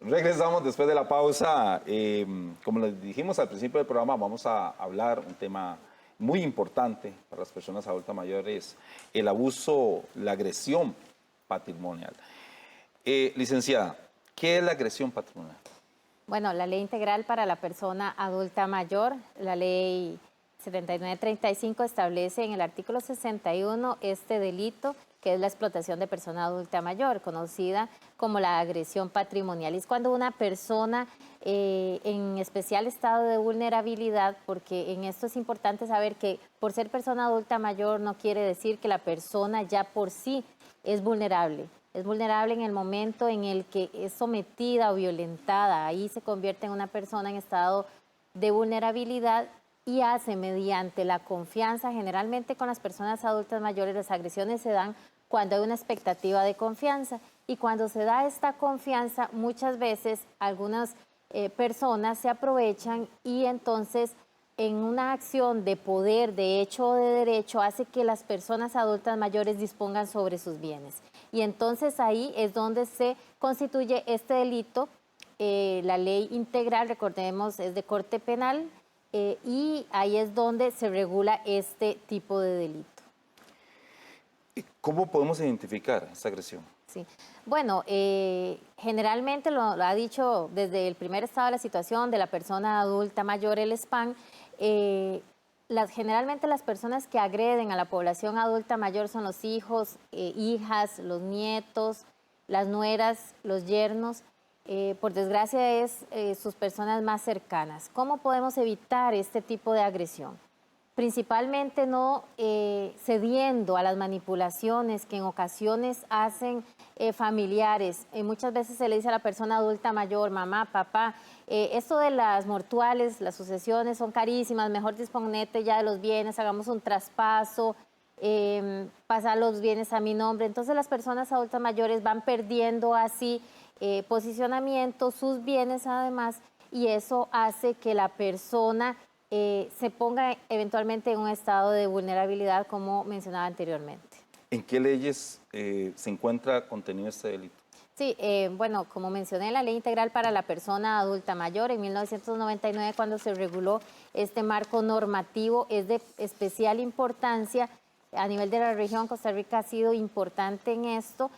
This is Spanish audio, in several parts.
Regresamos después de la pausa. Como les dijimos al principio del programa, vamos a hablar un tema muy importante para las personas adultas mayores, el abuso, la agresión patrimonial. Licenciada, ¿qué es la agresión patrimonial? Bueno, la ley integral para la persona adulta mayor, la ley 7935 establece en el artículo 61 este delito que es la explotación de persona adulta mayor, conocida como la agresión patrimonial. Es cuando una persona en especial estado de vulnerabilidad, porque en esto es importante saber que por ser persona adulta mayor no quiere decir que la persona ya por sí es vulnerable. Es vulnerable en el momento en el que es sometida o violentada. Ahí se convierte en una persona en estado de vulnerabilidad y hace mediante la confianza, generalmente con las personas adultas mayores, las agresiones se dan cuando hay una expectativa de confianza. Y cuando se da esta confianza, muchas veces algunas personas se aprovechan y entonces en una acción de poder, de hecho o de derecho, hace que las personas adultas mayores dispongan sobre sus bienes. Y entonces ahí es donde se constituye este delito. La ley integral, recordemos, es de corte penal y ahí es donde se regula este tipo de delito. ¿Cómo podemos identificar esta agresión? Sí. Bueno, generalmente lo ha dicho desde el primer estado de la situación de la persona adulta mayor, el SPAN, generalmente las personas que agreden a la población adulta mayor son los hijos, hijas, los nietos, las nueras, los yernos. Por desgracia es sus personas más cercanas. ¿Cómo podemos evitar este tipo de agresión? Principalmente no cediendo a las manipulaciones que en ocasiones hacen familiares. Muchas veces se le dice a la persona adulta mayor, mamá, papá, esto de las mortuales, las sucesiones son carísimas, mejor disponete ya de los bienes, hagamos un traspaso, pasar los bienes a mi nombre. Entonces las personas adultas mayores van perdiendo así posicionamiento, sus bienes además, y eso hace que la persona se ponga eventualmente en un estado de vulnerabilidad, como mencionaba anteriormente. ¿En qué leyes se encuentra contenido este delito? Sí, bueno, como mencioné, la Ley Integral para la Persona Adulta Mayor en 1999, cuando se reguló este marco normativo, es de especial importancia. A nivel de la región, Costa Rica ha sido importante en esto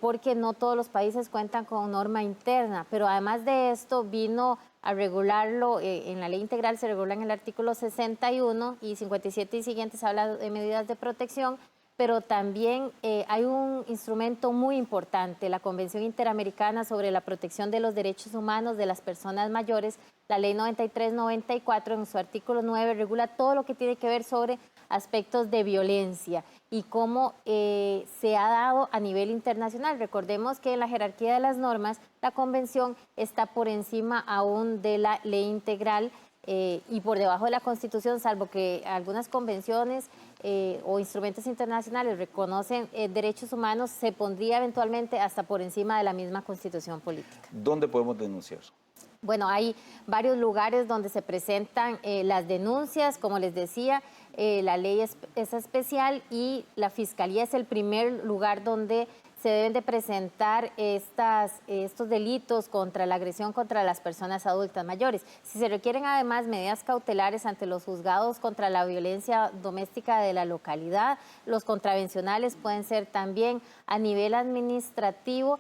porque no todos los países cuentan con norma interna, pero además de esto vino a regularlo, en la ley integral se regula en el artículo 61 y 57 y siguientes, habla de medidas de protección, pero también hay un instrumento muy importante, la Convención Interamericana sobre la Protección de los Derechos Humanos de las Personas Mayores, la Ley 93-94, en su artículo 9, regula todo lo que tiene que ver sobre aspectos de violencia y cómo se ha dado a nivel internacional. Recordemos que en la jerarquía de las normas, la Convención está por encima aún de la Ley Integral y por debajo de la Constitución, salvo que algunas convenciones o instrumentos internacionales reconocen derechos humanos, se pondría eventualmente hasta por encima de la misma Constitución política. ¿Dónde podemos denunciar? Bueno, hay varios lugares donde se presentan las denuncias, como les decía, la ley es especial y la Fiscalía es el primer lugar donde se deben de presentar estos delitos contra la agresión contra las personas adultas mayores. Si se requieren además medidas cautelares ante los juzgados contra la violencia doméstica de la localidad, los contravencionales pueden ser también a nivel administrativo.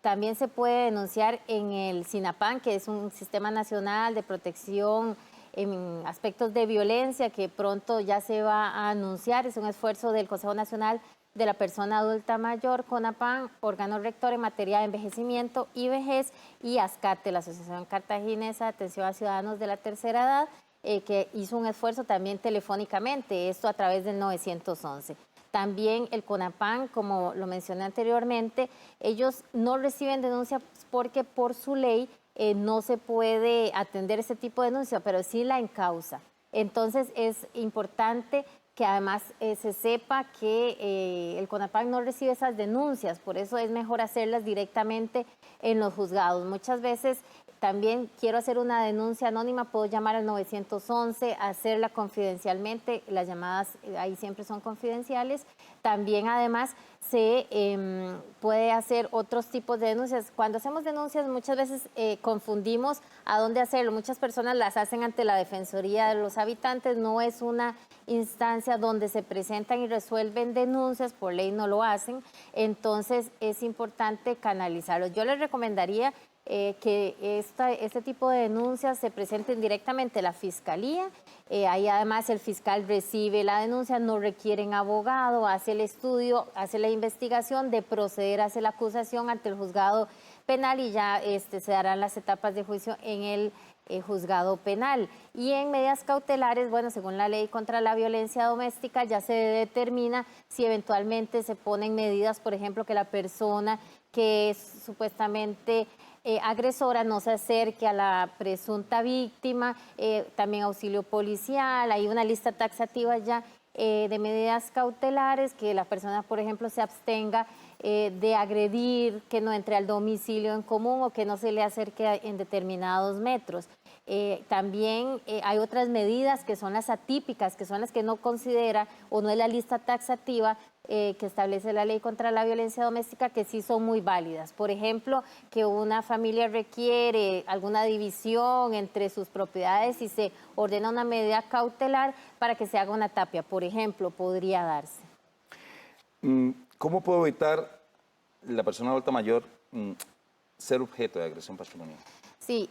También se puede denunciar en el SINAPAN, que es un sistema nacional de protección en aspectos de violencia que pronto ya se va a anunciar. Es un esfuerzo del Consejo Nacional de la Persona Adulta Mayor, CONAPAN, órgano rector en materia de envejecimiento y vejez, y ASCATE, la Asociación Cartaginesa de Atención a Ciudadanos de la Tercera Edad, que hizo un esfuerzo también telefónicamente, esto a través del 911. También el CONAPAN, como lo mencioné anteriormente, ellos no reciben denuncias porque por su ley no se puede atender ese tipo de denuncia, pero sí la encausa. Entonces es importante que además se sepa que el CONAPAN no recibe esas denuncias, por eso es mejor hacerlas directamente en los juzgados. Muchas veces también quiero hacer una denuncia anónima, puedo llamar al 911, hacerla confidencialmente, las llamadas ahí siempre son confidenciales. También además se puede hacer otros tipos de denuncias. Cuando hacemos denuncias muchas veces confundimos a dónde hacerlo. Muchas personas las hacen ante la Defensoría de los Habitantes, no es una instancia donde se presentan y resuelven denuncias, por ley no lo hacen, entonces es importante canalizarlo. Yo les recomendaría que este tipo de denuncias se presenten directamente a la Fiscalía. Ahí además el fiscal recibe la denuncia, no requieren abogado, hace el estudio, hace la investigación de proceder a hacer la acusación ante el juzgado penal y ya se darán las etapas de juicio en el juzgado penal. Y en medidas cautelares, bueno, según la ley contra la violencia doméstica, ya se determina si eventualmente se ponen medidas, por ejemplo, que la persona que es supuestamente agresora no se acerque a la presunta víctima, también auxilio policial, hay una lista taxativa ya de medidas cautelares, que la persona, por ejemplo, se abstenga de agredir, que no entre al domicilio en común o que no se le acerque en determinados metros. También hay otras medidas que son las atípicas, que son las que no considera o no es la lista taxativa que establece la ley contra la violencia doméstica, que sí son muy válidas. Por ejemplo, que una familia requiere alguna división entre sus propiedades y se ordena una medida cautelar para que se haga una tapia, por ejemplo, podría darse. ¿Cómo puedo evitar la persona adulta mayor ser objeto de agresión patrimonial? Sí,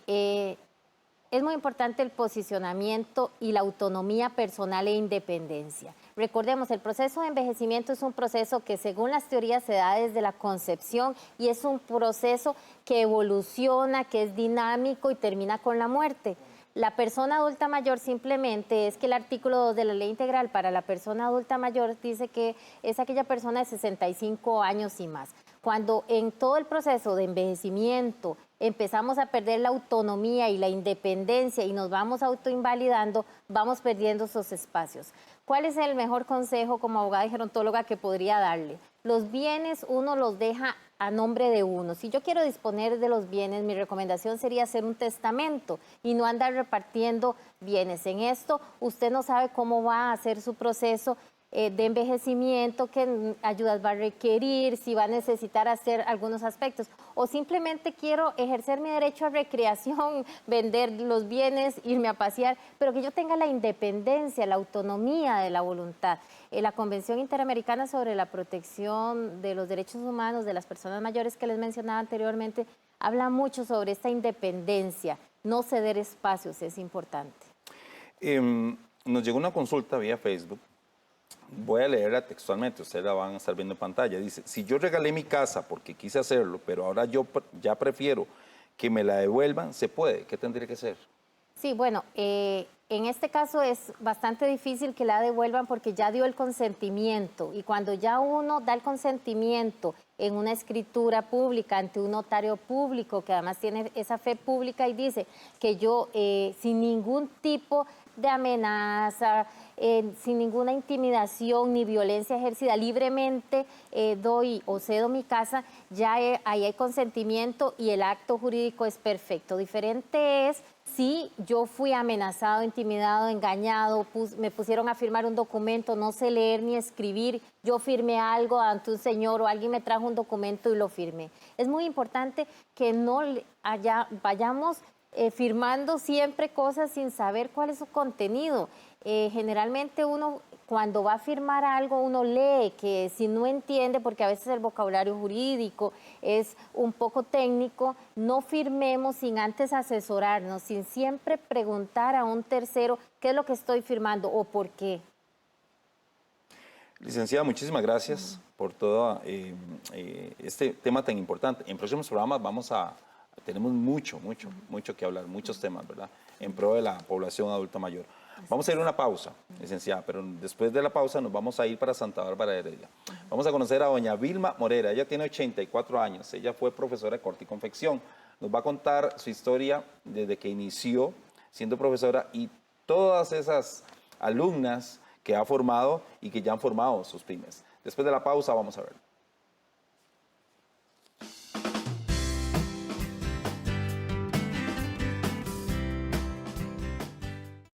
es muy importante el posicionamiento y la autonomía personal e independencia. Recordemos, el proceso de envejecimiento es un proceso que según las teorías se da desde la concepción y es un proceso que evoluciona, que es dinámico y termina con la muerte. La persona adulta mayor simplemente es que el artículo 2 de la Ley Integral para la persona adulta mayor dice que es aquella persona de 65 años y más. Cuando en todo el proceso de envejecimiento empezamos a perder la autonomía y la independencia y nos vamos autoinvalidando, vamos perdiendo esos espacios. ¿Cuál es el mejor consejo como abogada y gerontóloga que podría darle? Los bienes uno los deja a nombre de uno. Si yo quiero disponer de los bienes, mi recomendación sería hacer un testamento y no andar repartiendo bienes. En esto usted no sabe cómo va a hacer su proceso de envejecimiento, qué ayudas va a requerir, si va a necesitar hacer algunos aspectos. O simplemente quiero ejercer mi derecho a recreación, vender los bienes, irme a pasear, pero que yo tenga la independencia, la autonomía de la voluntad. La Convención Interamericana sobre la Protección de los Derechos Humanos de las Personas Mayores que les mencionaba anteriormente, habla mucho sobre esta independencia. No ceder espacios es importante. Nos llegó una consulta vía Facebook. Voy a leerla textualmente, ustedes la van a estar viendo en pantalla. Dice, si yo regalé mi casa porque quise hacerlo, pero ahora yo ya prefiero que me la devuelvan, ¿se puede? ¿Qué tendría que hacer? Sí, bueno, en este caso es bastante difícil que la devuelvan porque ya dio el consentimiento y cuando ya uno da el consentimiento en una escritura pública ante un notario público que además tiene esa fe pública y dice que yo sin ningún tipo de amenaza, sin ninguna intimidación ni violencia ejercida, libremente doy o cedo mi casa, ya ahí hay consentimiento y el acto jurídico es perfecto. Diferente es si yo fui amenazado, intimidado, engañado, me pusieron a firmar un documento, no sé leer ni escribir, yo firmé algo ante un señor o alguien me trajo un documento y lo firmé. Es muy importante que no vayamos firmando siempre cosas sin saber cuál es su contenido. Generalmente uno cuando va a firmar algo uno lee, que si no entiende, porque a veces el vocabulario jurídico es un poco técnico, no firmemos sin antes asesorarnos, sin siempre preguntar a un tercero qué es lo que estoy firmando o por qué. Licenciada, muchísimas gracias por todo este tema tan importante. En próximos programas tenemos mucho que hablar, muchos temas, ¿verdad? En pro de la población adulta mayor. Vamos a ir a una pausa, licenciada, pero después de la pausa nos vamos a ir para Santa Bárbara de Heredia. Vamos a conocer a doña Vilma Morera. Ella tiene 84 años, ella fue profesora de corte y confección. Nos va a contar su historia desde que inició siendo profesora y todas esas alumnas que ha formado y que ya han formado sus pymes. Después de la pausa vamos a ver.